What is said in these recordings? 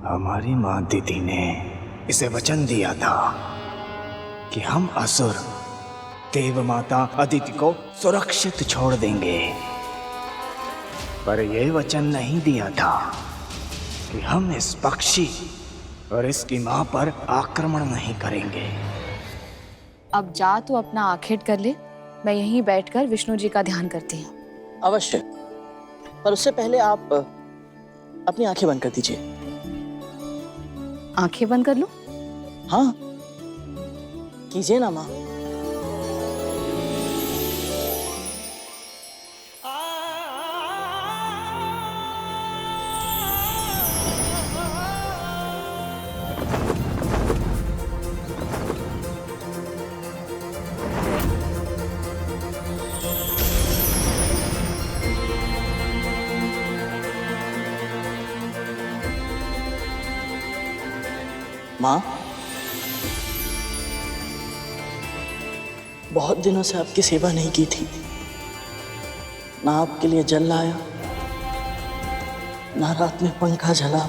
हमारी माँ दीदी ने इसे वचन दिया था कि हम असुर देव माता अदिति को सुरक्षित छोड़ देंगे, पर यह वचन नहीं दिया था कि हम इस पक्षी और इसकी माँ पर आक्रमण नहीं करेंगे। अब जा तू अपना आखेट कर ले, मैं यहीं बैठकर विष्णु जी का ध्यान करती हूँ। अवश्य, पर उससे पहले आप अपनी आंखें बंद कर दीजिए। आंखें बंद कर लूं? हाँ, कीजिए ना माँ। माँ, बहुत दिनों से आपकी सेवा नहीं की थी। ना आपके लिए जल लाया, ना रात में पंखा जला,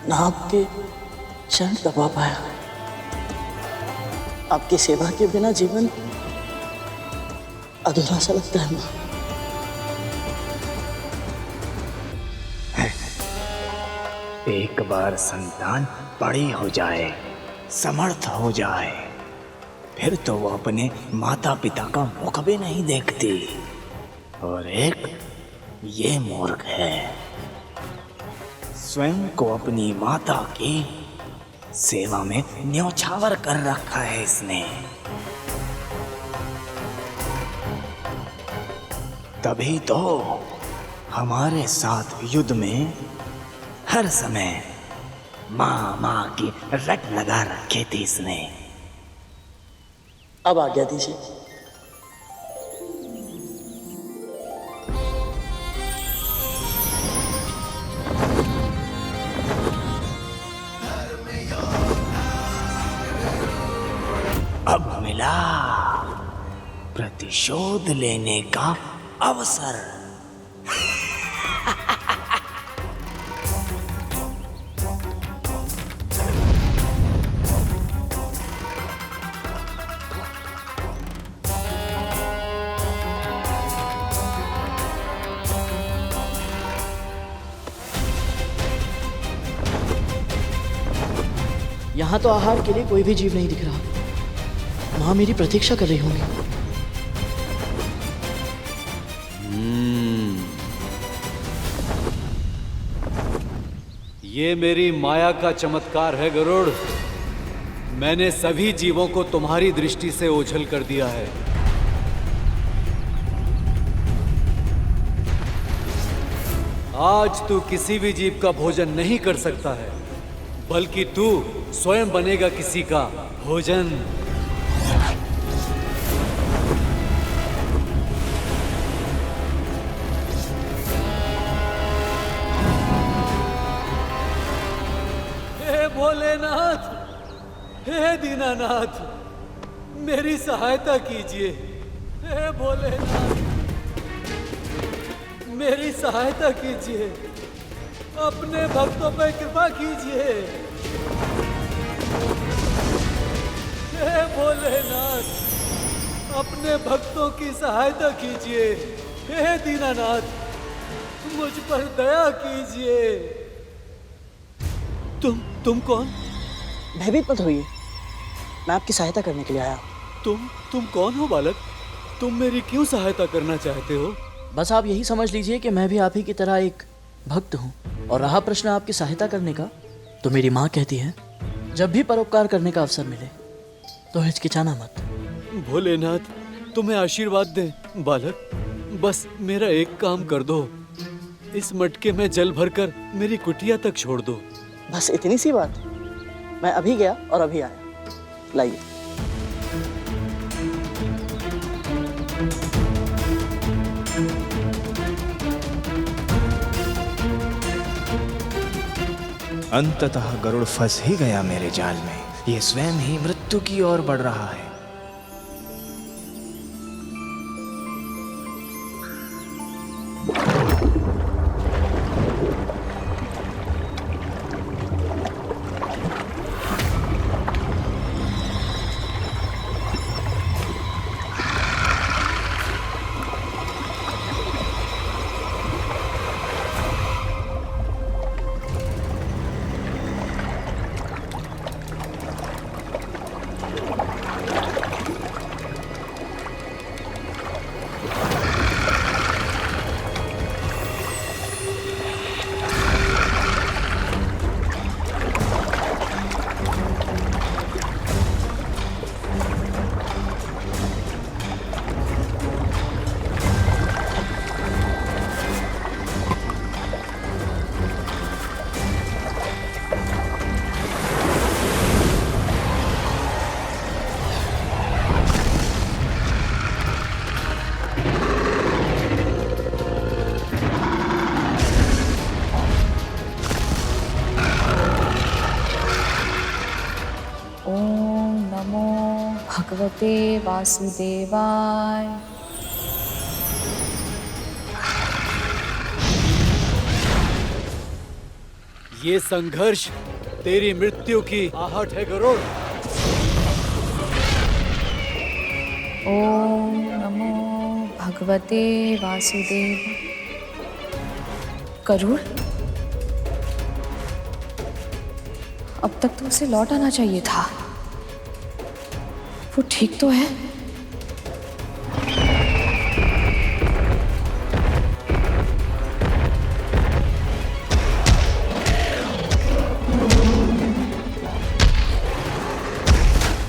ना आपके चरण दबा पाया। आपकी सेवा के बिना जीवन अधूरा सा लगता है माँ। एक बार संतान बड़ी हो जाए, समर्थ हो जाए, फिर तो वो अपने माता पिता का मुख भी नहीं देखती। और एक ये मूर्ख है, स्वयं को अपनी माता की सेवा में न्योछावर कर रखा है इसने। तभी तो हमारे साथ युद्ध में हर समय माँ माँ की रट लगा रखी थी इसने। अब आज्ञा दीजिए। अब मिला प्रतिशोध लेने का अवसर। यहाँ तो आहार के लिए कोई भी जीव नहीं दिख रहा। माँ मेरी प्रतीक्षा कर रही होंगी। ये मेरी माया का चमत्कार है गरुड़। मैंने सभी जीवों को तुम्हारी दृष्टि से ओझल कर दिया है। आज तू किसी भी जीव का भोजन नहीं कर सकता है, बल्कि तू स्वयं बनेगा किसी का भोजन। हे भोलेनाथ, हे दीनानाथ, मेरी सहायता कीजिए। हे भोलेनाथ, मेरी सहायता कीजिए। अपने भक्तों पर कृपा कीजिए। हे भोलेनाथ, अपने भक्तों की सहायता कीजिए। हे दीनानाथ, मुझ पर दया कीजिए। तुम कौन? भयभीत मत होइए, मैं आपकी सहायता करने के लिए आया। तुम कौन हो बालक? तुम मेरी क्यों सहायता करना चाहते हो? बस आप यही समझ लीजिए कि मैं भी आप ही की तरह एक भक्त हूँ। और रहा प्रश्न आपकी सहायता करने का, तो मेरी माँ कहती है जब भी परोपकार करने का अवसर मिले तो हिचकिचाना मत। भोलेनाथ, तुम्हें आशीर्वाद दे बालक। बस मेरा एक काम कर दो, इस मटके में जल भरकर मेरी कुटिया तक छोड़ दो। बस इतनी सी बात? मैं अभी गया और अभी आया। लाइए। अंततः गरुड़ फंस ही गया मेरे जाल में। ये स्वयं ही मृत्यु की ओर बढ़ रहा है। भगवते वासुदेवाय। ये संघर्ष तेरी मृत्यु की आहट है गरुड़। ओम नमो भगवते वासुदेव। गरुड़, अब तक तो उसे लौट आना चाहिए था। वो ठीक तो है?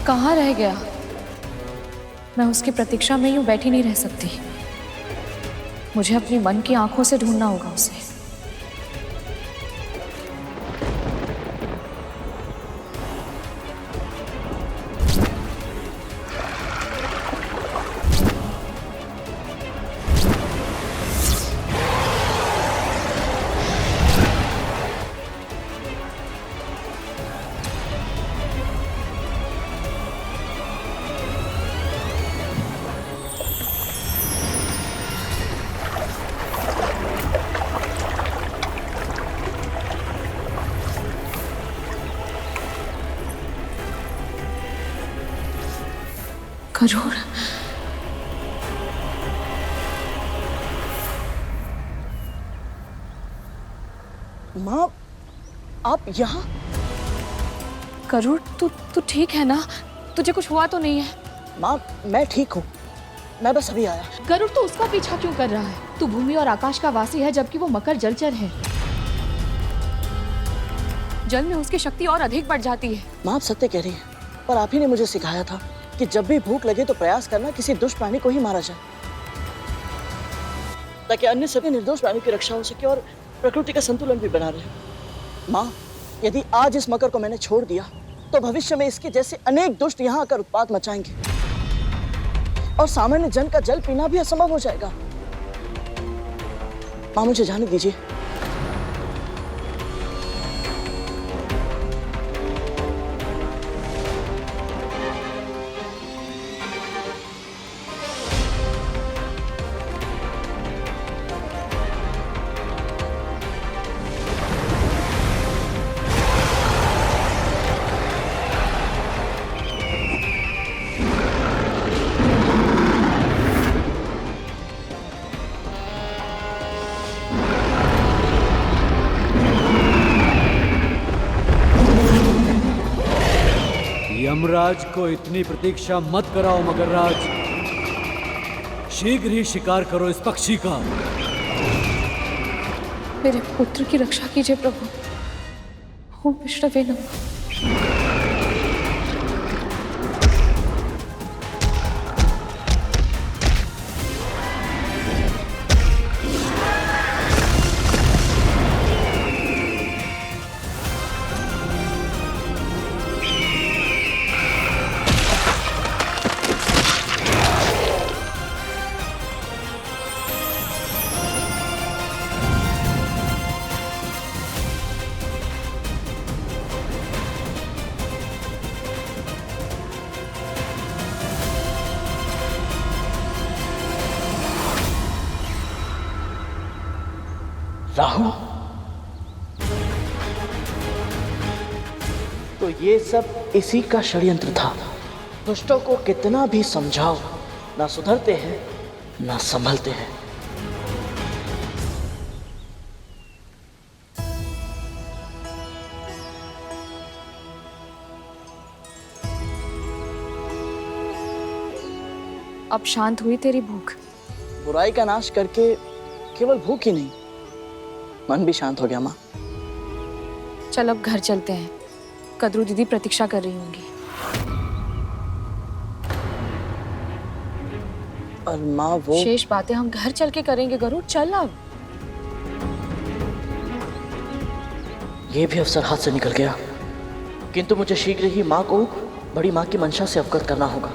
कहाँ रह गया? मैं उसकी प्रतीक्षा में यूं बैठी नहीं रह सकती। मुझे अपनी मन की आंखों से ढूंढना होगा उसे। गरुड़, माँ, आप यहाँ? गरुड़, तू ठीक है ना? तुझे कुछ हुआ तो नहीं है? माँ, मैं ठीक हूँ। मैं बस अभी आया। गरुड़, तू उसका पीछा क्यों कर रहा है? तू भूमि और आकाश का वासी है, जबकि वो मकर जलचर है। जल में उसकी शक्ति और अधिक बढ़ जाती है। माँ, आप सत्य कह रही हैं, पर आप ही ने मुझे सिखाया था कि जब भी भूख लगे तो प्रयास करना किसी दुष्ट प्राणी को ही मारा जाए, ताकि अन्य सभी निर्दोष प्राणियों की रक्षा हो सके और प्रकृति का संतुलन भी बना रहे। माँ, यदि आज इस मकर को मैंने छोड़ दिया तो भविष्य में इसके जैसे अनेक दुष्ट यहाँ आकर उत्पात मचाएंगे और सामान्य जन का जल पीना भी असंभव हो जाएगा। माँ, मुझे जाने दीजिए। यमराज को इतनी प्रतीक्षा मत कराओ मगरराज। शीघ्र ही शिकार करो इस पक्षी का। मेरे पुत्र की रक्षा कीजिए प्रभु। ओम विष्णवे नमः। राहु, तो ये सब इसी का षड्यंत्र था। दुष्टों को कितना भी समझाओ, ना सुधरते हैं ना संभलते हैं। अब शांत हुई तेरी भूख? बुराई का नाश करके केवल भूख ही नहीं, मन भी शांत हो गया। माँ, चल अब घर चलते हैं। कद्रू दीदी प्रतीक्षा कर रही होंगी। और माँ, वो शेष बातें हम घर चल के करेंगे। गरुड़, चल अब। ये भी अवसर हाथ से निकल गया, किंतु मुझे शीघ्र ही माँ को बड़ी माँ की मंशा से अवगत करना होगा।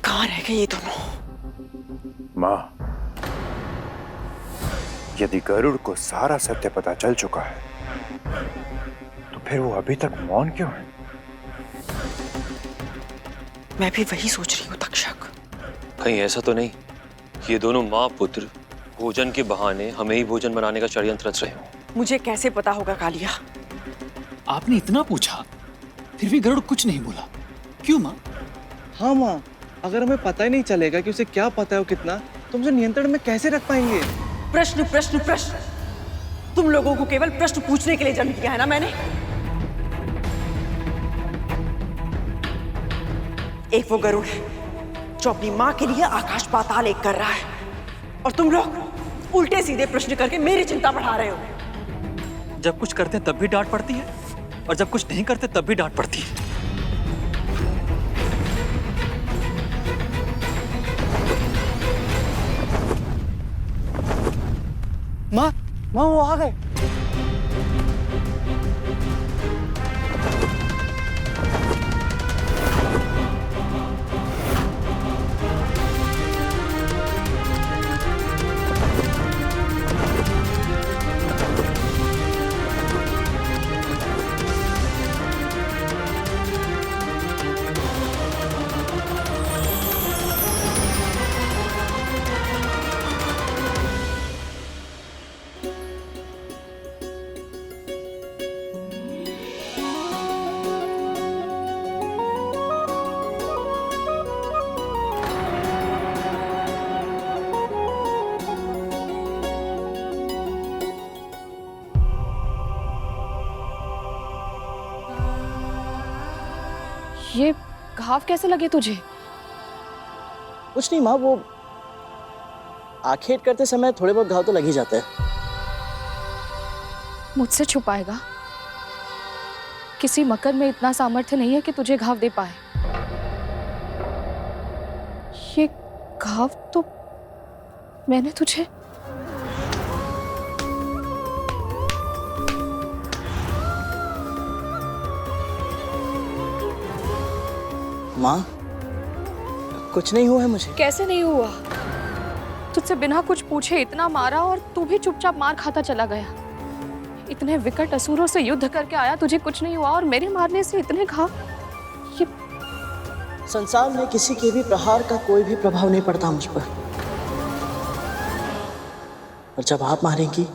कहाँ रह गए ये दोनों? माँ, यदि गरुड़ को सारा सत्य पता चल चुका है तो फिर वो अभी तक मौन क्यों है? मैं भी वही सोच रही हूँ तक्षक। कहीं ऐसा तो नहीं कि ये दोनों माँ पुत्र भोजन के बहाने हमें ही भोजन बनाने का षड्यंत्र रच रहे हो? मुझे कैसे पता होगा कालिया? आपने इतना पूछा फिर भी गरुड़ कुछ नहीं बोला, क्यों माँ? हाँ माँ, अगर हमें पता ही नहीं चलेगा कि उसे क्या पता है वो कितना, तो हम उसे नियंत्रण में कैसे रख पाएंगे? प्रश्न प्रश्न प्रश्न। तुम लोगों को केवल प्रश्न पूछने के लिए जन्म दिया है ना मैंने। एक वो गरुड़ है जो अपनी माँ के लिए आकाश पाताल एक कर रहा है, और तुम लोग उल्टे सीधे प्रश्न करके मेरी चिंता बढ़ा रहे हो। जब कुछ करते हैं तब भी डांट पड़ती है और जब कुछ नहीं करते तब भी डांट पड़ती है। माँ, माँ वो आ गए। ये घाव कैसे लगे तुझे? कुछ नहीं माँ, वो आखेट करते समय थोड़े बहुत घाव तो लग ही जाते हैं। मुझसे छुपाएगा? किसी मकर में इतना सामर्थ्य नहीं है कि तुझे घाव दे पाए। ये घाव तो मैंने तुझे माँ, कुछ नहीं हुआ है मुझे। कैसे नहीं हुआ? तुझसे बिना कुछ पूछे इतना मारा और तू भी चुपचाप मार खाता चला गया। इतने विकट असुरों से युद्ध करके आया, तुझे कुछ नहीं हुआ और मेरे मारने से इतने घाव। ये संसार में किसी के भी प्रहार का कोई भी प्रभाव नहीं पड़ता मुझ पर, और जब आप मारेंगी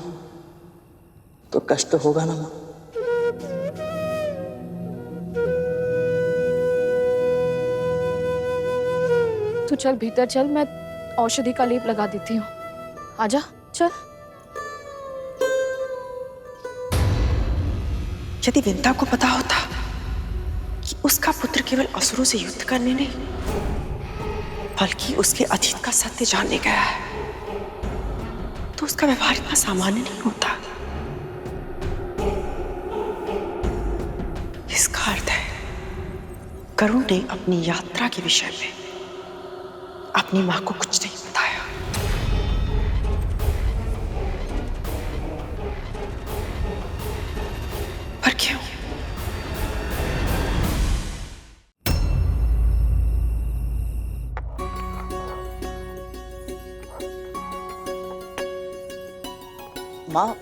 तो कष्ट तो होगा ना माँ। तू चल भीतर चल, मैं औषधि का लेप लगा देती हूँ। आजा चल। यदि विंता को पता होता कि उसका पुत्र केवल असुरों से युद्ध करने नहीं बल्कि उसके अतीत का सत्य जानने गया है, तो उसका व्यवहार इतना सामान्य नहीं होता। इसका अर्थ है गरुड़ ने अपनी यात्रा के विषय में अपनी मां को कुछ नहीं बताया। पर क्यों? माँ,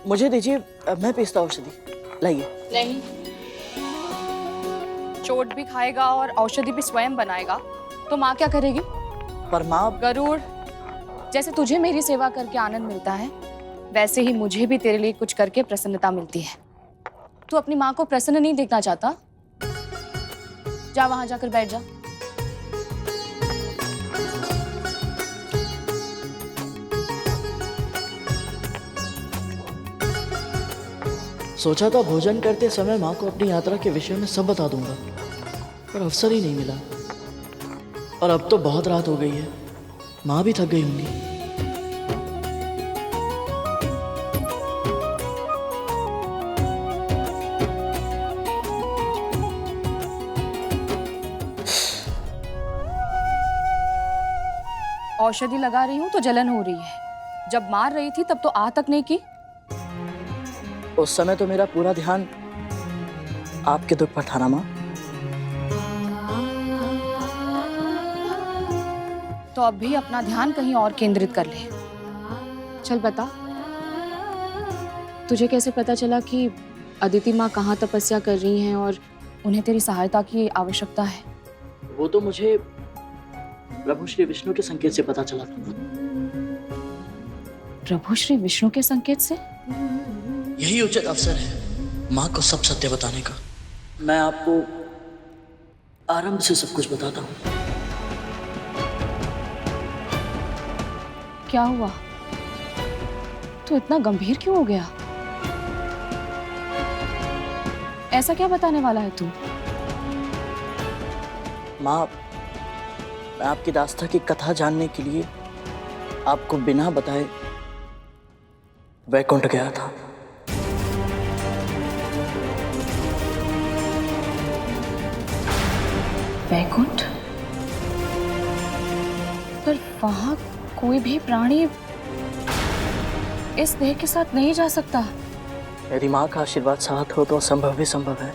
मुझे दीजिए, मैं पीसता औषधि। लाइए। नहीं, चोट भी खाएगा और औषधि भी स्वयं बनाएगा तो माँ क्या करेगी? पर माँ, गरुड़, जैसे तुझे मेरी सेवा करके आनंद मिलता है वैसे ही मुझे भी तेरे लिए कुछ करके प्रसन्नता मिलती है। तू अपनी माँ को प्रसन्न नहीं देखना चाहता? जा वहां जाकर बैठ जा। सोचा था भोजन करते समय माँ को अपनी यात्रा के विषय में सब बता दूंगा, पर अवसर ही नहीं मिला। और अब तो बहुत रात हो गई है, माँ भी थक गई होंगी। औषधि लगा रही हूँ तो जलन हो रही है। जब मार रही थी तब तो आ तक नहीं की। उस समय तो मेरा पूरा ध्यान आपके दुख पर था ना माँ। तो अब भी अपना ध्यान कहीं और केंद्रित कर ले। चल बता, तुझे कैसे पता चला कि अदिति माँ कहाँ तपस्या कर रही हैं और उन्हें तेरी सहायता की आवश्यकता है? वो तो मुझे प्रभु श्री विष्णु के संकेत से पता चला था। प्रभु श्री विष्णु के संकेत से? यही उचित अवसर है माँ को सब सत्य बताने का। मैं आपको आरंभ से सब कुछ बताता हूँ। क्या हुआ? तू इतना गंभीर क्यों हो गया? ऐसा क्या बताने वाला है तू? माँ, मैं आपकी दास्ता की कथा जानने के लिए आपको बिना बताए वैकुंठ गया था। वैकुंठ? पर वहां कोई भी प्राणी इस देह के साथ नहीं जा सकता। यदि माँ का आशीर्वाद साथ हो तो असंभव भी संभव है।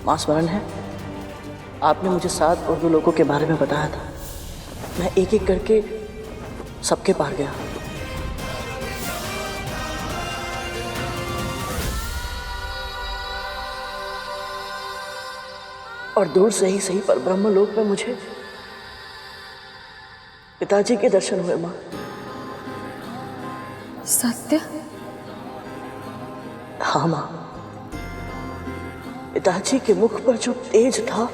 माँ, स्मरण है आपने मुझे 7 उर्दू लोगों के बारे में बताया था। मैं एक एक करके सबके पार गया। और दूर से ही सही पर ब्रह्म लोक में मुझे पिताजी के दर्शन हुए। माँ, सत्य? हाँ माँ, पिताजी के मुख पर जो तेज था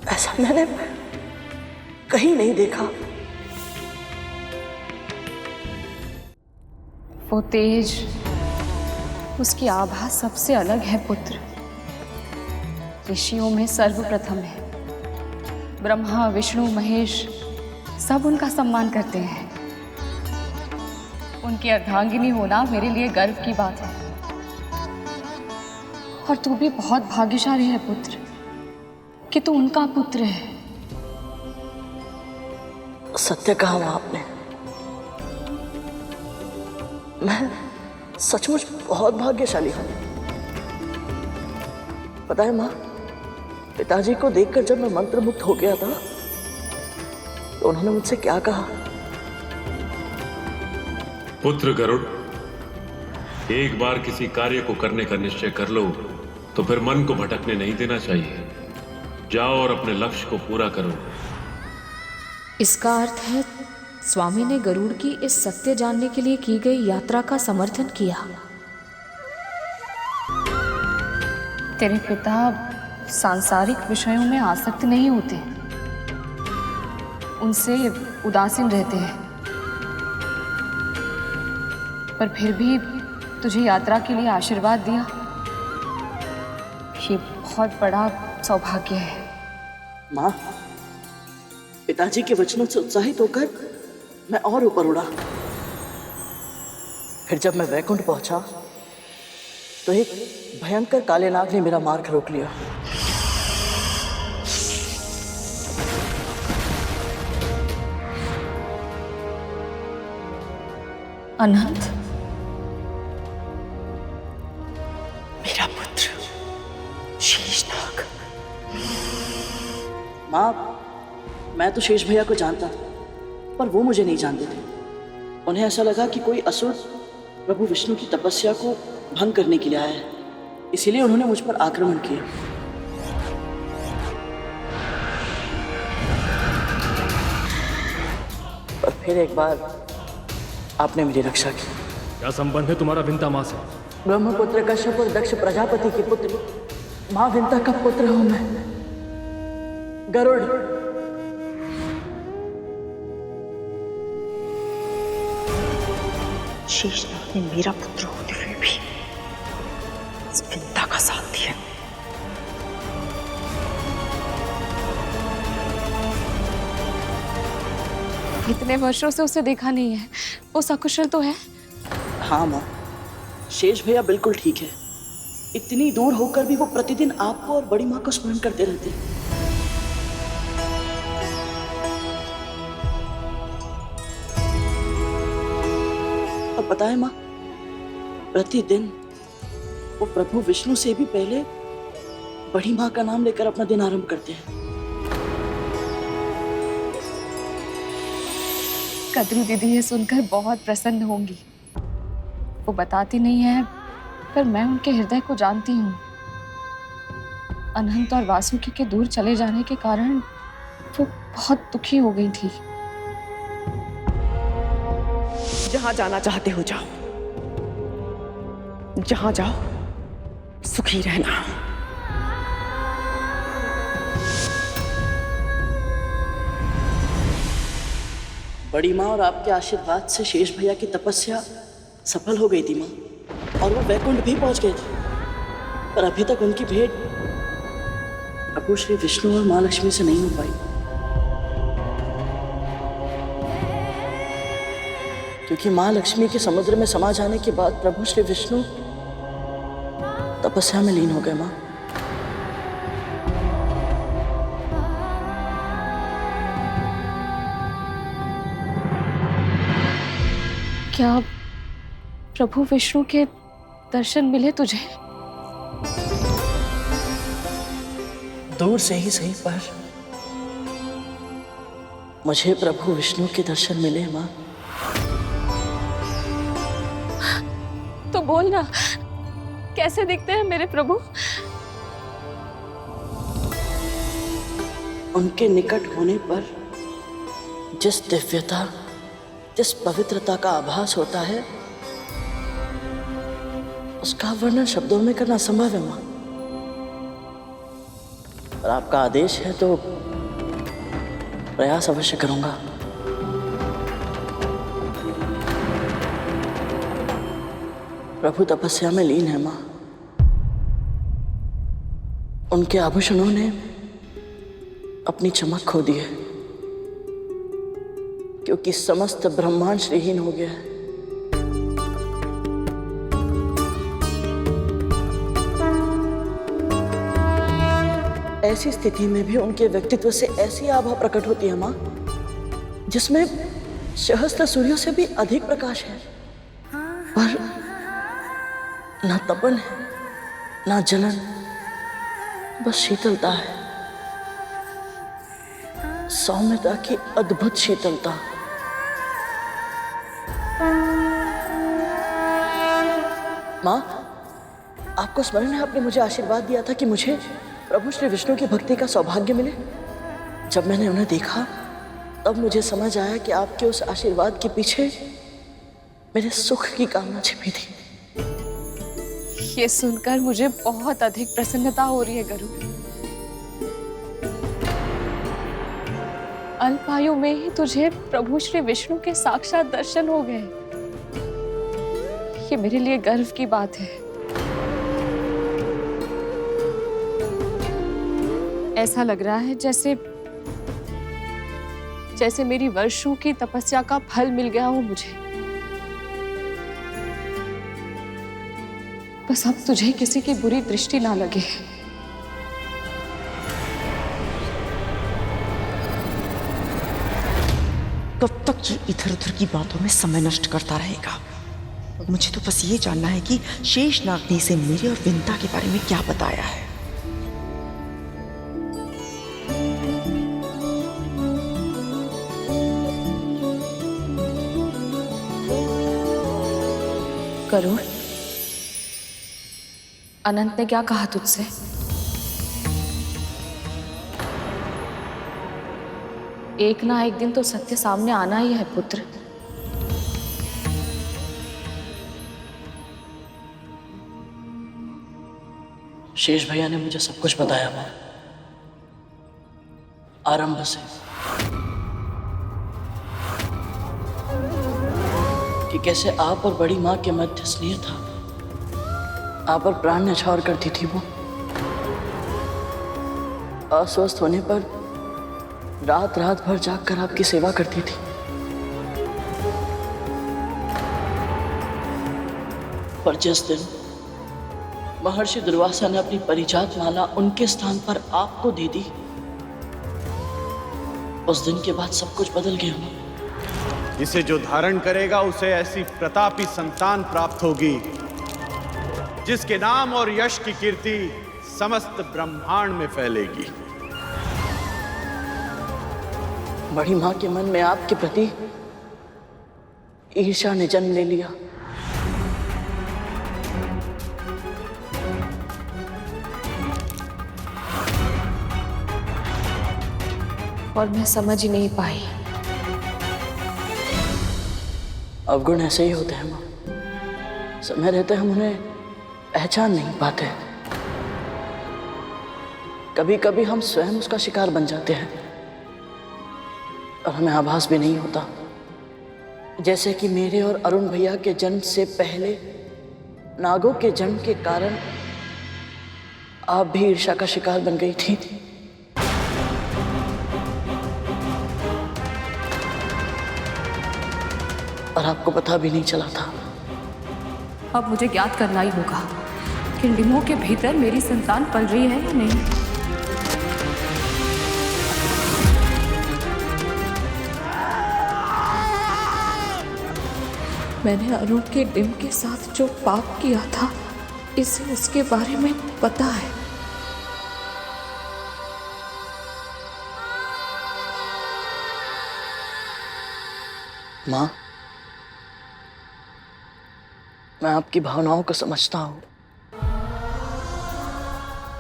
ऐसा मैंने कहीं नहीं देखा। वो तेज, उसकी आभा सबसे अलग है पुत्र। ऋषियों में सर्वप्रथम है। ब्रह्मा, विष्णु, महेश सब उनका सम्मान करते हैं। उनकी अर्धांगिनी होना मेरे लिए गर्व की बात है। और तू भी बहुत भाग्यशाली है पुत्र कि तू उनका पुत्र है। सत्य कहा माँ आपने। मैं सचमुच बहुत भाग्यशाली हूँ। पता है माँ, पिताजी को देखकर जब मैं मंत्रमुग्ध हो गया था तो उन्होंने मुझसे क्या कहा? पुत्र गरुड़, एक बार किसी कार्य को करने का निश्चय कर लो तो फिर मन को भटकने नहीं देना चाहिए। जाओ और अपने लक्ष्य को पूरा करो। इसका अर्थ है स्वामी ने गरुड़ की इस सत्य जानने के लिए की गई यात्रा का समर्थन किया। तेरे पिता सांसारिक विषयों में आसक्त नहीं होते, उनसे उदासीन रहते हैं, पर फिर भी तुझे यात्रा के लिए आशीर्वाद दिया। ये बहुत बड़ा सौभाग्य है। माँ, पिताजी के वचनों से उत्साहित होकर मैं और ऊपर उड़ा। फिर जब मैं वैकुंठ पहुंचा तो एक भयंकर काले नाग ने मेरा मार्ग रोक लिया। अनंत, मेरा पुत्र शेषनाग। माँ, मैं तो शेष भैया को जानता था, पर वो मुझे नहीं जानते थे। उन्हें ऐसा लगा कि कोई असुर प्रभु विष्णु की तपस्या को भंग करने के लिए आया है, इसीलिए उन्होंने मुझ पर आक्रमण किया। पर फिर एक बार आपने मेरी रक्षा की। क्या संबंध है तुम्हारा विंता माँ से? ब्रह्मपुत्र कश्यप और दक्ष प्रजापति के पुत्र माँ विंता का पुत्र हूं मैं, गरुड़। शेषनाग ने मेरा पुत्र होते हुए भी इस विंता का साथ दिया। इतने वर्षों से उसे देखा नहीं है, वो सकुशल तो है? हाँ माँ, शेष भैया बिल्कुल ठीक है। इतनी दूर होकर भी वो प्रतिदिन आपको और बड़ी माँ को स्मरण करते रहते हैं। और पता है माँ, प्रतिदिन वो प्रभु विष्णु से भी पहले बड़ी माँ का नाम लेकर अपना दिन आरंभ करते हैं। कद्रू दीदी ये सुनकर बहुत प्रसन्न होंगी। वो बताती नहीं है, पर मैं उनके हृदय को जानती हूँ। अनंत और वासुकी के दूर चले जाने के कारण वो बहुत दुखी हो गई थी। जहां जाना चाहते हो जाओ, जहां जाओ सुखी रहना। बड़ी माँ और आपके आशीर्वाद से शेष भैया की तपस्या सफल हो गई थी माँ, और वो वैकुंठ भी पहुंच गए थे। पर अभी तक उनकी भेंट प्रभु श्री विष्णु और माँ लक्ष्मी से नहीं हो पाई, क्योंकि माँ लक्ष्मी के समुद्र में समा जाने के बाद प्रभु श्री विष्णु तपस्या में लीन हो गए माँ। क्या प्रभु विष्णु के दर्शन मिले तुझे? दूर से ही सही, पर मुझे प्रभु विष्णु के दर्शन मिले माँ। तो बोल ना, कैसे दिखते हैं मेरे प्रभु? उनके निकट होने पर जिस दिव्यता, जिस पवित्रता का आभास होता है, उसका वर्णन शब्दों में करना संभव है माँ। और आपका आदेश है तो प्रयास अवश्य करूंगा। प्रभु तपस्या में लीन है माँ। उनके आभूषणों ने अपनी चमक खो दी है, क्योंकि समस्त ब्रह्मांड श्रीहीन हो गया है। ऐसी स्थिति में भी उनके व्यक्तित्व से ऐसी आभा प्रकट होती है माँ, जिसमें सहस्त्र सूर्यों से भी अधिक प्रकाश है, पर ना तपन है, ना जलन, बस शीतलता है। सौम्यता की अद्भुत शीतलता। माँ, आपको स्मरण है आपने मुझे आशीर्वाद दिया था कि मुझे प्रभु श्री विष्णु की भक्ति का सौभाग्य मिले? जब मैंने उन्हें देखा तब मुझे समझ आया कि आपके उस आशीर्वाद के पीछे मेरे सुख की कामना छिपी थी। ये सुनकर मुझे बहुत अधिक प्रसन्नता हो रही है गरुड़। अल्पायु में ही तुझे प्रभु श्री विष्णु के साक्षात दर्शन हो गए। ये मेरे लिए गर्व की बात है। ऐसा लग रहा है जैसे मेरी वर्षों की तपस्या का फल मिल गया हो मुझे। बस अब तुझे किसी की बुरी दृष्टि ना लगे। कब तक ये इधर उधर की बातों में समय नष्ट करता रहेगा? मुझे तो बस ये जानना है कि शेषनाग ने इसे मेरे और विंता के बारे में क्या बताया है। गरुड़, अनंत ने क्या कहा तुझसे? एक ना एक दिन तो सत्य सामने आना ही है पुत्र। शेष भैया ने मुझे सब कुछ बताया माँ, आरंभ से, कि कैसे आप और बड़ी माँ के मध्य स्नेह था। आप पर प्राण न्यौछावर करती थी वो। अस्वस्थ होने पर रात रात भर जागकर आपकी सेवा करती थी। पर जिस दिन महर्षि दुर्वासा ने अपनी परिजात माला उनके स्थान पर आपको दे दी, उस दिन के बाद सब कुछ बदल गया। इसे जो धारण करेगा उसे ऐसी प्रतापी संतान प्राप्त होगी जिसके नाम और यश की कीर्ति समस्त ब्रह्मांड में फैलेगी। बड़ी माँ के मन में आपके प्रति ईर्ष्या ने जन्म ले लिया। और मैं समझ ही नहीं पाई। अवगुण ऐसे ही होते हैं माँ, समय रहते हम उन्हें पहचान नहीं पाते। कभी कभी हम स्वयं उसका शिकार बन जाते हैं और हमें आभास भी नहीं होता। जैसे कि मेरे और अरुण भैया के जन्म से पहले नागों के जन्म के कारण आप भी ईर्ष्या का शिकार बन गई थी। और आपको पता भी नहीं चला था। अब मुझे ज्ञात करना ही होगा कि इन डिमों के भीतर मेरी संतान पल रही है या नहीं। मैंने अरुण के डिम के साथ जो पाप किया था, इसे उसके बारे में पता है। माँ, मैं आपकी भावनाओं को समझता हूँ।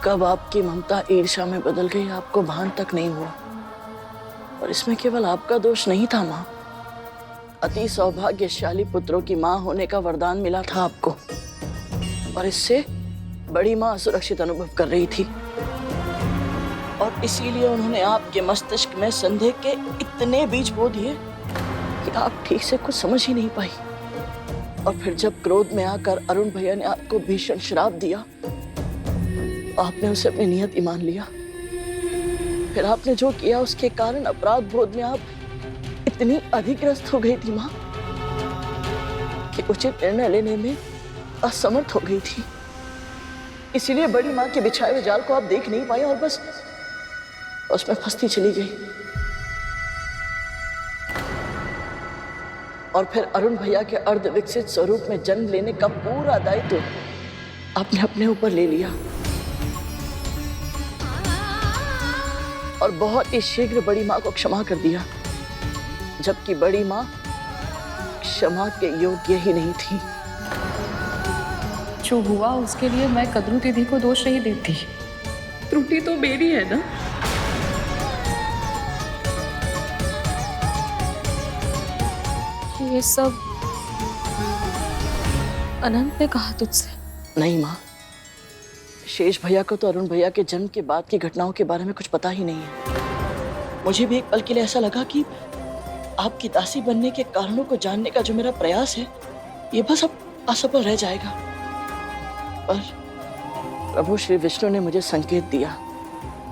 कब आपकी ममता ईर्ष्या में बदल गई आपको भान तक नहीं हुआ। और इसमें केवल आपका दोष नहीं था माँ, अति सौभाग्यशाली पुत्रों की माँ होने का वरदान मिला था आपको। और इससे बड़ी माँ असुरक्षित अनुभव कर रही थी और इसीलिए उन्होंने आपके मस्तिष्क में संदेह के इतने बीज बो दिए कि आप ठीक से कुछ समझ ही नहीं पाई। और फिर जब क्रोध में आकर अरुण भैया ने आपको भीषण श्राप दिया, आपने उसे अपनी नियत ही मान लिया। फिर आपने जो किया उसके कारण अपराध बोध में आप इतनी अधिग्रस्त हो गई थी माँ कि उचित निर्णय लेने में असमर्थ हो गई थी। इसीलिए बड़ी माँ के बिछाए हुए जाल को आप देख नहीं पाए और बस उसमें फंसती चली गई। और फिर अरुण भैया के अर्ध विकसित स्वरूप में जन्म लेने का पूरा दायित्व आपने अपने ऊपर ले लिया और बहुत ही शीघ्र बड़ी माँ को क्षमा कर दिया, जबकि बड़ी माँ क्षमा के योग्य ही नहीं थी। जो हुआ उसके लिए मैं कद्रू दीदी को दोष नहीं देती, त्रुटि तो मेरी है ना। ये सब अनंत ने कहा तुझसे? नहीं माँ, शेष भैया को तो अरुण भैया के जन्म के बाद की घटनाओं के बारे में कुछ पता ही नहीं है। मुझे भी एक पल के लिए ऐसा लगा कि आपकी दासी बनने के कारणों को जानने का जो मेरा प्रयास है, ये बस अब असफल रह जाएगा। पर प्रभु श्री विष्णु ने मुझे संकेत दिया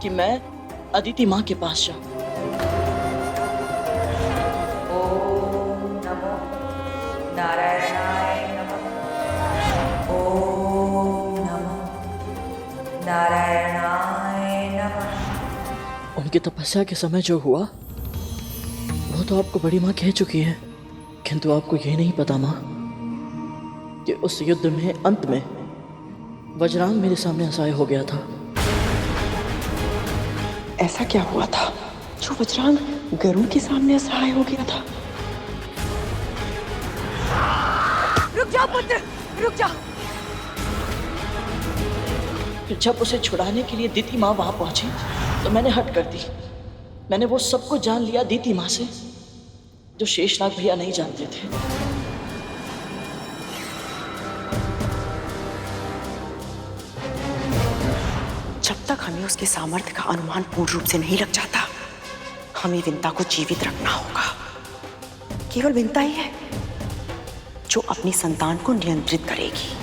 कि मैं अदिति माँ के पास जाऊं। नारायणाय नमः। ओम नमो नारायणाय नमः। उनकी तपस्या के समय जो हुआ वो तो आपको बड़ी माँ कह चुकी है, किंतु आपको ये नहीं पता माँ कि उस युद्ध में अंत में वज्रांग मेरे सामने असहाय हो गया था। ऐसा क्या हुआ था जो वज्रांग गरुड़ के सामने असहाय हो गया था? रुक जाओ पुत्र, रुक जाओ। फिर जब उसे छुड़ाने के लिए दीति माँ वहां पहुंची तो मैंने हट कर दी। मैंने वो सब कुछ जान लिया दीति माँ से जो शेषनाग भैया नहीं जानते थे। जब तक हमें उसके सामर्थ्य का अनुमान पूर्ण रूप से नहीं लग जाता, हमें विंता को जीवित रखना होगा। केवल विंता ही है जो अपनी संतान को नियंत्रित करेगी।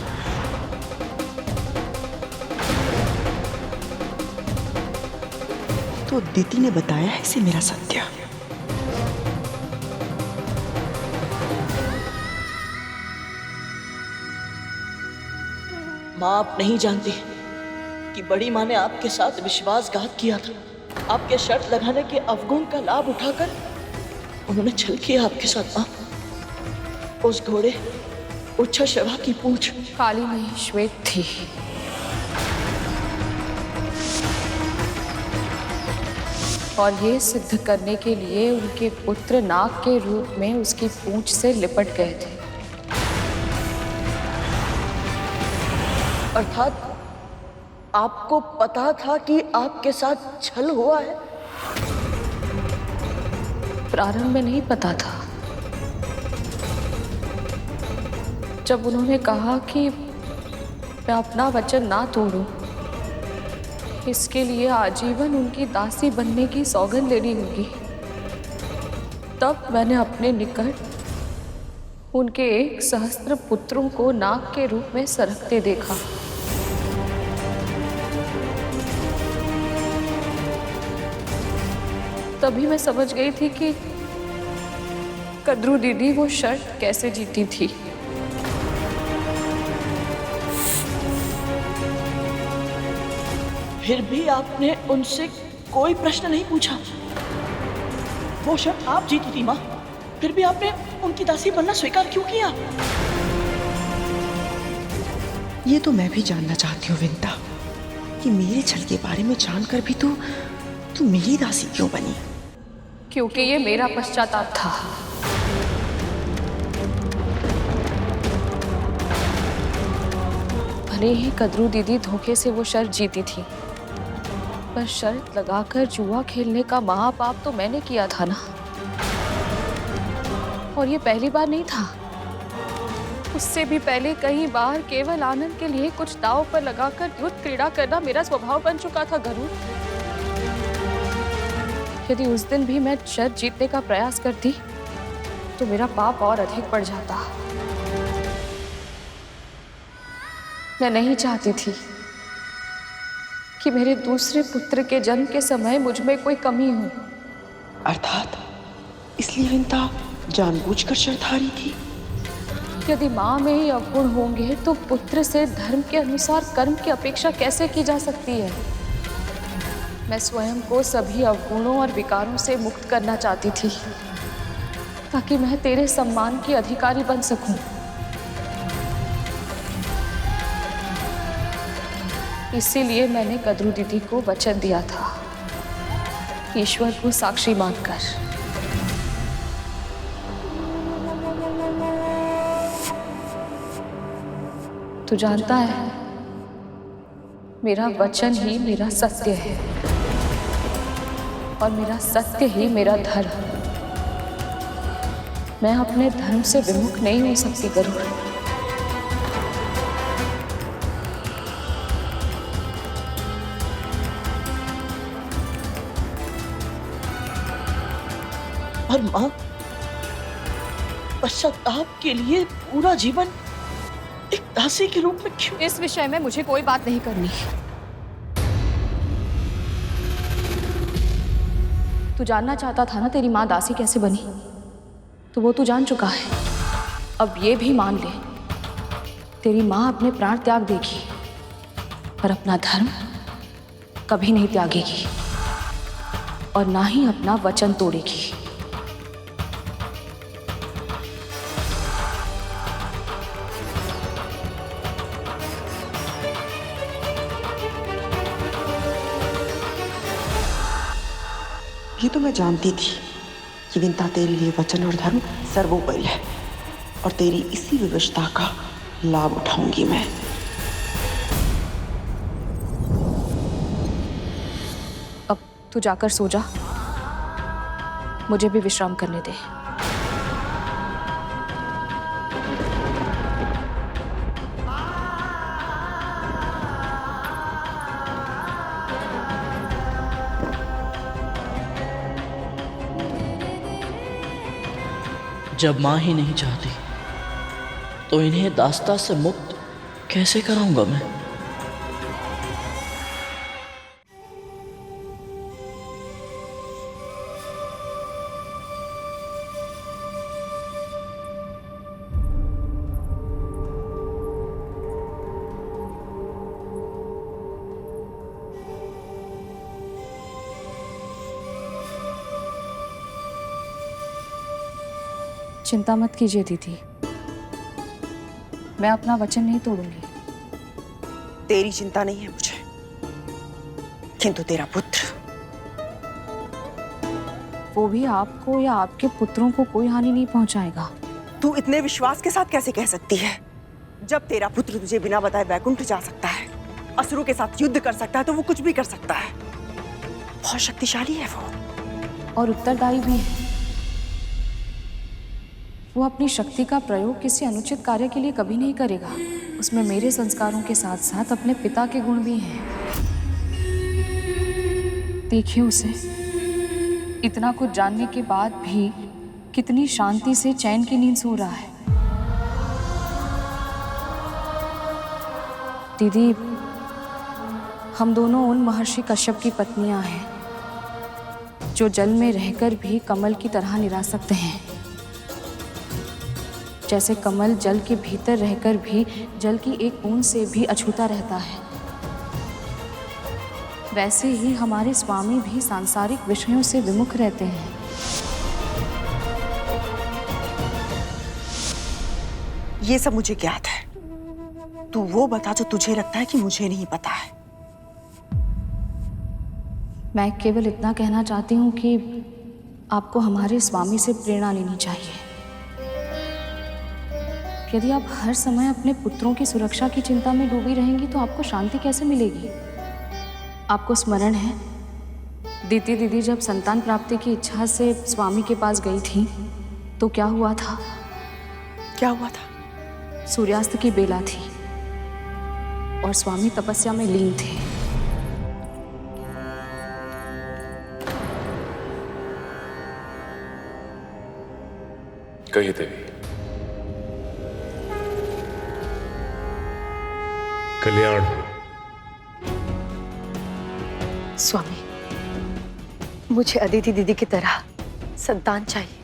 तो दीति ने बताया है इसे मेरा सत्य। माँ, आप नहीं जानती कि बड़ी माँ ने आपके साथ विश्वासघात किया था। आपके शर्त लगाने के अवगुण का लाभ उठाकर उन्होंने छल किया आपके साथ माँ। उस घोड़े उच्छा शवा की पूंछ काली नहीं श्वेत थी। और ये सिद्ध करने के लिए उनके पुत्र नाग के रूप में उसकी पूंछ से लिपट गए थे। अर्थात आपको पता था कि आपके साथ छल हुआ है? प्रारंभ में नहीं पता था। जब उन्होंने कहा कि मैं अपना वचन ना तोड़ूं, इसके लिए आजीवन उनकी दासी बनने की सौगंध लेनी होगी, तब मैंने अपने निकट उनके 1 सहस्त्र पुत्रों को नाग के रूप में सरकते देखा। तभी मैं समझ गई थी कि कद्रू दीदी वो शर्त कैसे जीती थी। फिर भी आपने उनसे कोई प्रश्न नहीं पूछा। वो शर्त आप जीती थी माँ, फिर भी आपने उनकी दासी बनना स्वीकार क्यों किया? ये तो मैं भी जानना चाहती हूँ विंता, कि मेरे छल के बारे में जानकर भी तू मेरी दासी क्यों बनी? क्योंकि ये मेरा पश्चाताप था। भले ही कद्रू दीदी धोखे से वो शर्त जीती थी, पर शर्त लगाकर जुआ खेलने का महापाप तो मैंने किया था ना। और ये पहली बार नहीं था, उससे भी पहले कई बार केवल आनंद के लिए कुछ दांव पर लगाकर युद्ध क्रीड़ा करना मेरा स्वभाव बन चुका था गरुड़। यदि उस दिन भी मैं शर्त जीतने का प्रयास करती तो मेरा पाप और अधिक बढ़ जाता। मैं नहीं चाहती थी कि मेरे दूसरे पुत्र के जन्म के समय मुझ में कोई कमी हो। अर्थात इसलिए विंता जानबूझकर शर्त हारी थी? यदि माँ में ही अवगुण होंगे तो पुत्र से धर्म के अनुसार कर्म की अपेक्षा कैसे की जा सकती है? मैं स्वयं को सभी अवगुणों और विकारों से मुक्त करना चाहती थी, ताकि मैं तेरे सम्मान की अधिकारी बन सकूं। इसीलिए मैंने कद्रू दीदी को वचन दिया था, ईश्वर को साक्षी मानकर। तू जानता है, मेरा वचन ही मेरा सत्य है और मेरा सत्य ही मेरा धर्म। मैं अपने धर्म से विमुख नहीं हो सकती गरुड़। और माँ, पश्चाताप के लिए पूरा जीवन एक दासी के रूप में क्यों? इस विषय में मुझे कोई बात नहीं करनी। तू जानना चाहता था ना तेरी माँ दासी कैसे बनी, तो वो तू जान चुका है। अब ये भी मान ले, तेरी माँ अपने प्राण त्याग देगी पर अपना धर्म कभी नहीं त्यागेगी और ना ही अपना वचन तोड़ेगी। ये तो मैं जानती थी कि विंता तेरे लिए वचन और धर्म सर्वोपरि है, और तेरी इसी विवशता का लाभ उठाऊंगी मैं। अब तू जाकर सो जा, मुझे भी विश्राम करने दे। जब माँ ही नहीं चाहती तो इन्हें दास्ता से मुक्त कैसे कराऊंगा मैं? चिंता मत कीजिए दीदी, मैं अपना वचन नहीं तोड़ूंगी। तेरी चिंता नहीं है मुझे, किंतु तेरा पुत्र वो भी आपको या आपके पुत्रों को कोई हानि नहीं पहुंचाएगा। तू इतने विश्वास के साथ कैसे कह सकती है? जब तेरा पुत्र तुझे बिना बताए वैकुंठ जा सकता है, असुरों के साथ युद्ध कर सकता है, तो वो कुछ भी कर सकता है। बहुत शक्तिशाली है वो और उत्तरदायी भी है। वो अपनी शक्ति का प्रयोग किसी अनुचित कार्य के लिए कभी नहीं करेगा। उसमें मेरे संस्कारों के साथ साथ अपने पिता के गुण भी हैं। देखिए उसे, इतना कुछ जानने के बाद भी कितनी शांति से चैन की नींद सो रहा है। दीदी, हम दोनों उन महर्षि कश्यप की पत्नियां हैं जो जल में रहकर भी कमल की तरह निरासक्त हैं। जैसे कमल जल के भीतर रहकर भी जल की एक बूंद से भी अछूता रहता है, वैसे ही हमारे स्वामी भी सांसारिक विषयों से विमुख रहते हैं। ये सब मुझे ज्ञात है। तू वो बता जो तुझे लगता है कि मुझे नहीं पता है। मैं केवल इतना कहना चाहती हूँ कि आपको हमारे स्वामी से प्रेरणा लेनी चाहिए। यदि आप हर समय अपने पुत्रों की सुरक्षा की चिंता में डूबी रहेंगी तो आपको शांति कैसे मिलेगी? आपको स्मरण है, दीति दीदी जब संतान प्राप्ति की इच्छा से स्वामी के पास गई थी तो क्या हुआ था? क्या हुआ था? सूर्यास्त की बेला थी और स्वामी तपस्या में लीन थे। कहिए देवी। कल्याण। स्वामी, मुझे अदिति दीदी की तरह संतान चाहिए।